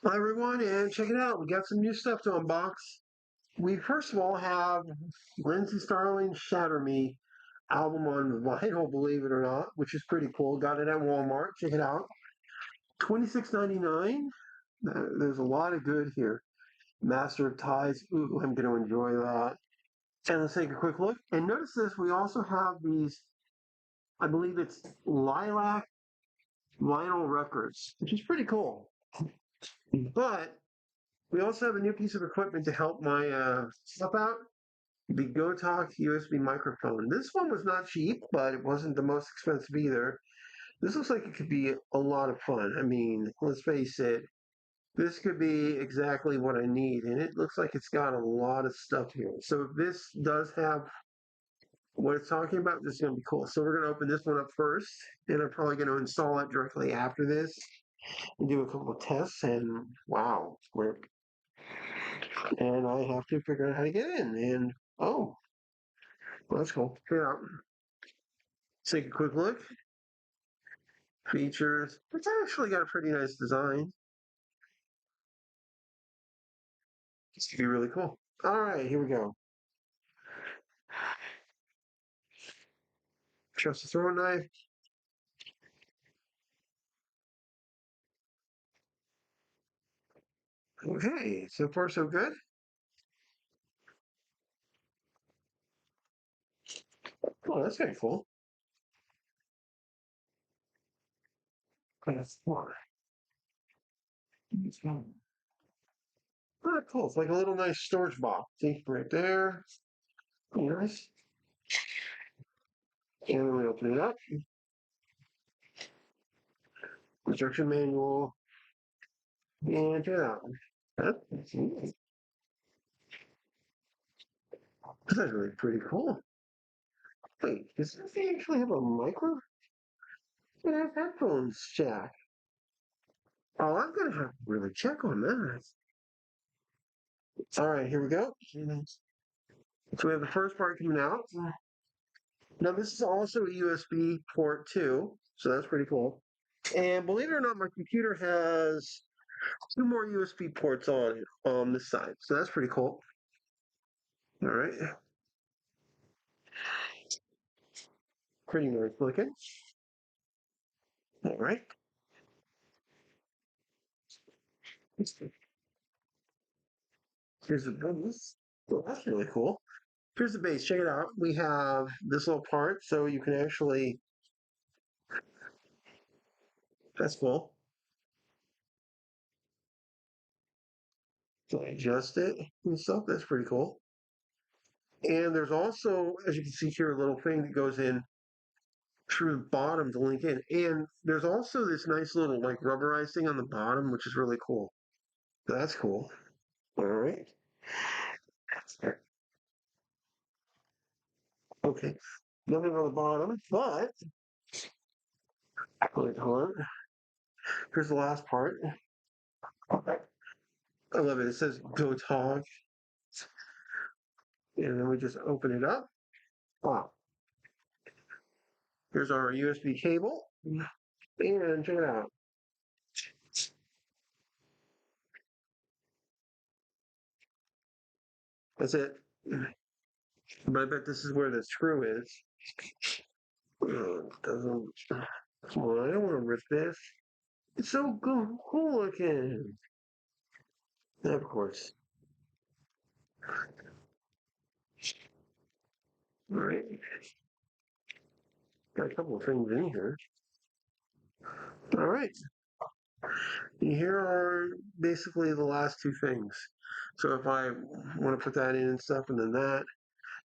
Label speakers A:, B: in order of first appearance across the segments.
A: Hi everyone, and check it out. We got some new stuff to unbox. We first of all have Lindsey Stirling Shatter album on vinyl, believe it or not, which is pretty cool. Got it at Walmart. Check it out. 26.99. There's a lot of good here. Master of Ties. Ooh, I'm going to enjoy that. And let's take a quick look. And notice this. We also have these. I believe it's lilac vinyl records, which is pretty cool. But we also have a new piece of equipment to help my stuff out. The GoTalk USB microphone. This one was not cheap, but it wasn't the most expensive either. This looks like it could be a lot of fun. I mean, let's face it, this could be exactly what I need, and it looks like it's got a lot of stuff here. So if this does have what it's talking about, this is going to be cool. So we're going to open this one up first, and I'm probably going to install it directly after this and do a couple of tests, and wow, we're and I have to figure out how to get in. And oh, well, that's cool. Yeah. Let's take a quick look. Features. It's actually got a pretty nice design. This could be really cool. All right, here we go. Trust the throwing knife. Okay, so far so good. Oh, that's kind of cool. Class four. Ah, cool. It's like a little nice storage box. See, right there. Nice. And then we open it up. Instruction manual. And check it out. That's really pretty cool. Wait, does this thing actually have a micro? It has headphones jack. Oh, I'm gonna have to really check on that. All right, here we go. So we have the first part coming out. Now this is also a USB port too, so that's pretty cool. And believe it or not, my computer has two more USB ports on this side, so that's pretty cool. All right, pretty nice looking. All right, here's the base. Well, that's really cool. Here's the base. Check it out. We have this little part, so you can actually. That's cool. So adjust it and stuff. That's pretty cool. And there's also, as you can see here, a little thing that goes in through the bottom to link in. And there's also this nice little like rubberized thing on the bottom, which is really cool. That's cool. All right. Okay. Nothing on the bottom, but wait, hold on. Here's the last part. I love it. It says "Go Talk," and then we just open it up. Wow. Here's our USB cable, and check it out. That's it. But I bet this is where the screw is. Doesn't. Come on, I don't want to rip this. It's so cool looking. Of course. All right. Got a couple of things in here. All right. And here are basically the last two things. So if I want to put that in and stuff, and then that,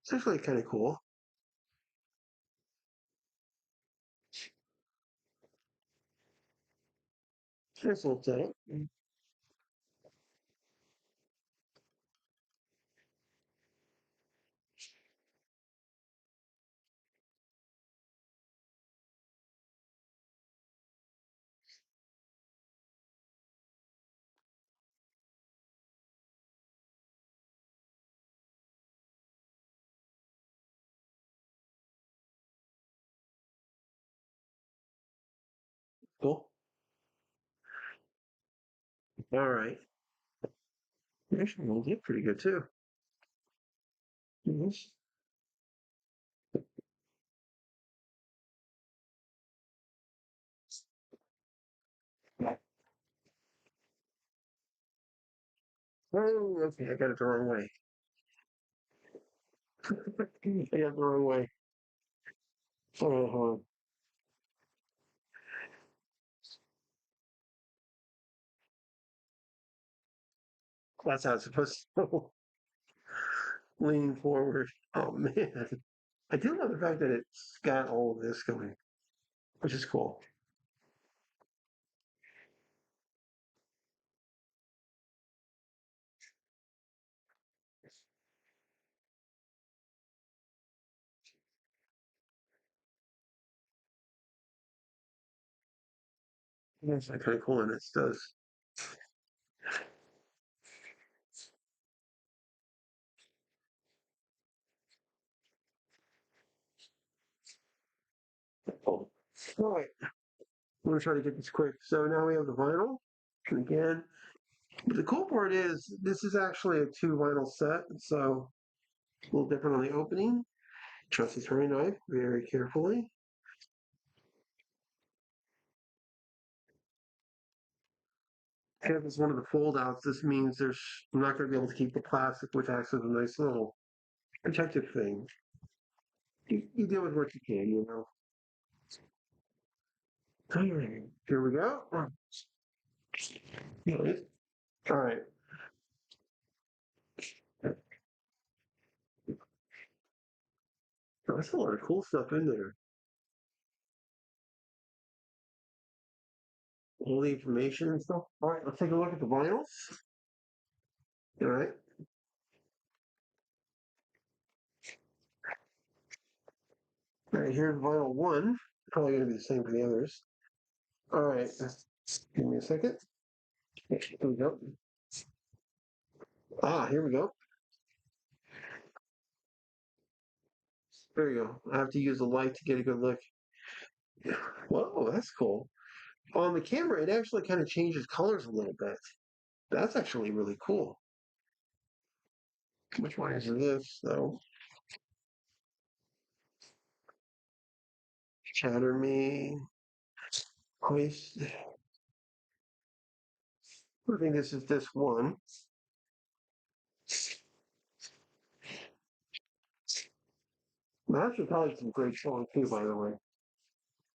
A: it's actually kind of cool. Nice little setup. Cool. All right. Actually, will get pretty good too. Yes. Oh, okay. I got it the wrong way. I got it the wrong way. Hold That's how it's supposed to lean forward. Oh man. I do love the fact that it's got all of this going, which is cool. It's like kind of cool, and it does. Oh. All right. I'm gonna try to get this quick. So now we have the vinyl. And again, but the cool part is this is actually a two vinyl set, so a little different on the opening. Trust the throwing knife very carefully. And if it's one of the fold outs, this means I'm not going to be able to keep the plastic, which acts as a nice little protective thing. You deal with what you can, you know. All right, here we go. All right. All right. That's a lot of cool stuff in there. All the information and stuff. All right, let's take a look at the vinyls. All right. All right, here's vinyl one. Probably going to be the same for the others. All right. Give me a second. Here we go. Ah, here we go. There you go. I have to use the light to get a good look. Whoa, that's cool. On the camera, it actually kind of changes colors a little bit. That's actually really cool. Which one is this, though? Shatter me. Hoist. I think this is this one. That's probably some great song too, by the way.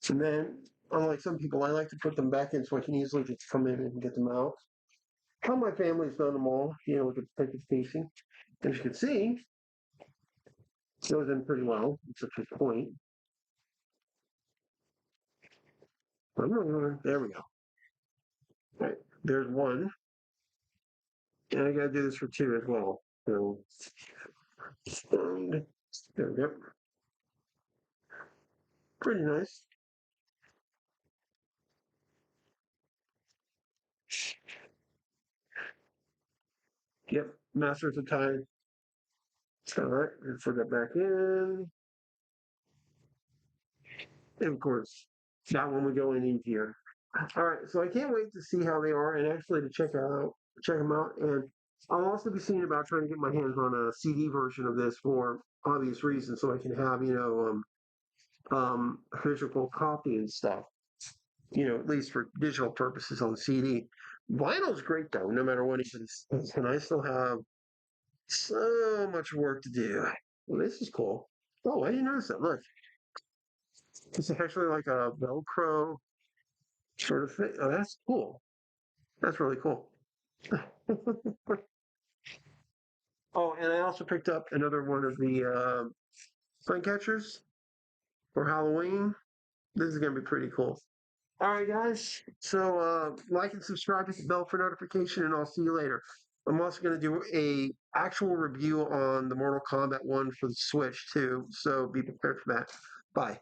A: And then, unlike some people, I like to put them back in so I can easily just come in and get them out. How my family's done them all, with the ticket station. As you can see, it goes in pretty well. It's a good point. There we go. All right, there's one. And I gotta do this for two as well. So, and there we go. Pretty nice. Yep, Masters of Time. All right, let's put that back in. And of course, that one would go in easier. All right, so I can't wait to see how they are and actually to check them out. And I'll also be seeing about trying to get my hands on a CD version of this for obvious reasons, so I can have a physical copy and stuff. At least for digital purposes on CD. Vinyl's great though, no matter what it is. And I still have so much work to do. Well, this is cool. Oh, I didn't notice that. Look, it's actually like a Velcro sort of thing. Oh, that's cool. That's really cool. Oh, and I also picked up another one of the sun catchers for Halloween. This is going to be pretty cool. All right, guys. So like and subscribe, hit the bell for notification, and I'll see you later. I'm also going to do a actual review on the Mortal Kombat one for the Switch too, so be prepared for that. Bye.